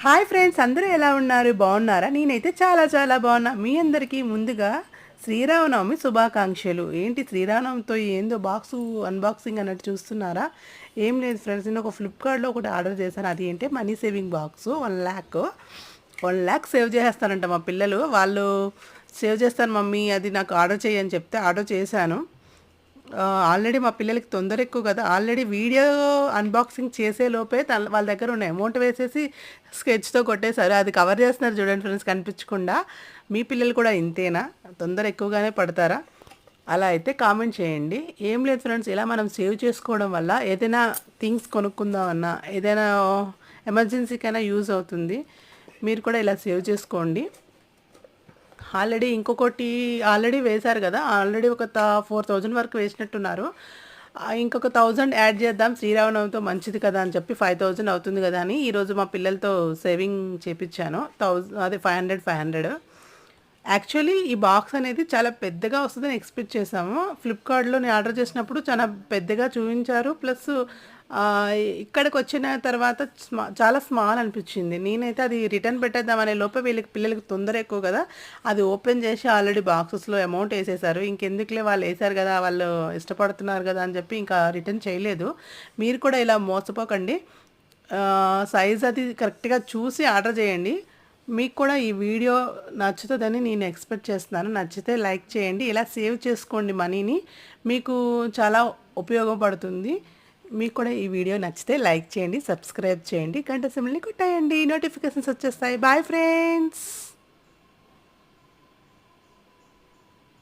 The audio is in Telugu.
హాయ్ ఫ్రెండ్స్, అందరూ ఎలా ఉన్నారు? బాగున్నారా? నేనైతే చాలా చాలా బాగున్నా. మీ అందరికీ ముందుగా శ్రీరామనవమి శుభాకాంక్షలు. ఏంటి శ్రీరామనవమితో ఏందో బాక్సు అన్బాక్సింగ్ అన్నట్టు చూస్తున్నారా? ఏం లేదు ఫ్రెండ్స్, నేను ఒక ఫ్లిప్కార్ట్లో ఒకటి ఆర్డర్ చేశాను. అది ఏంటి మనీ సేవింగ్ బాక్సు 1,00,000. 1,00,000 సేవ్ చేసేస్తారంట మా పిల్లలు. వాళ్ళు సేవ్ చేస్తాను మమ్మీ, అది నాకు ఆర్డర్ చేయని చెప్తే ఆర్డర్ చేశాను. ఆల్రెడీ మా పిల్లలకి తొందర ఎక్కువ కదా, ఆల్రెడీ వీడియో అన్బాక్సింగ్ చేసే లోపే వాళ్ళ దగ్గర ఉన్న అమౌంట్ వేసేసి స్కెచ్తో కొట్టేశారు. అది కవర్ చేస్తున్నారు చూడండి ఫ్రెండ్స్, కనిపించకుండా. మీ పిల్లలు కూడా ఇంతేనా? తొందర ఎక్కువగానే పడతారా? అలా అయితే కామెంట్ చేయండి. ఏం లేదు ఫ్రెండ్స్, ఇలా మనం సేవ్ చేసుకోవడం వల్ల ఏదైనా థింగ్స్ కొనుక్కుందామన్నా, ఏదైనా ఎమర్జెన్సీకైనా యూజ్ అవుతుంది. మీరు కూడా ఇలా సేవ్ చేసుకోండి. ఆల్రెడీ ఇంకొకటి ఆల్రెడీ వేశారు కదా, ఆల్రెడీ ఒక 4,000 వరకు వేసినట్టున్నారు. ఇంకొక 1,000 యాడ్ చేద్దాం శ్రీరామనవమితో, మంచిది కదా అని చెప్పి 5,000 అవుతుంది కదా అని ఈరోజు మా పిల్లలతో సేవింగ్ చేపించాను. అదే 500. యాక్చువల్లీ ఈ బాక్స్ అనేది చాలా పెద్దగా వస్తుందని ఎక్స్పెక్ట్ చేసాము. ఫ్లిప్కార్ట్లో నేను ఆర్డర్ చేసినప్పుడు చాలా పెద్దగా చూపించారు. ప్లస్ ఇక్కడికి వచ్చిన తర్వాత చాలా స్మాల్ అనిపించింది. నేనైతే అది రిటర్న్ పెట్టేద్దామనే లోపే పిల్లలకి తొందర ఎక్కువ కదా, అది ఓపెన్ చేసి ఆల్రెడీ బాక్సెస్లో అమౌంట్ వేసేసారు. ఇంకెందుకులే, వాళ్ళు వేసారు కదా, వాళ్ళు ఇష్టపడుతున్నారు కదా అని చెప్పి ఇంకా రిటర్న్ చేయలేదు. మీరు కూడా ఇలా మోసపోకండి. సైజ్ అది కరెక్ట్గా చూసి ఆర్డర్ చేయండి. మీకు కూడా ఈ వీడియో నచ్చుతుందని నేను ఎక్స్పెక్ట్ చేస్తున్నాను. నచ్చితే లైక్ చేయండి. ఇలా సేవ్ చేసుకోండి మనీని, మీకు చాలా ఉపయోగపడుతుంది. మీకు కూడా ఈ వీడియో నచ్చితే లైక్ చేయండి, సబ్స్క్రైబ్ చేయండి, గంట సింబల్ని కొట్టేయండి, నోటిఫికేషన్స్ వచ్చేస్తాయి. Bye friends.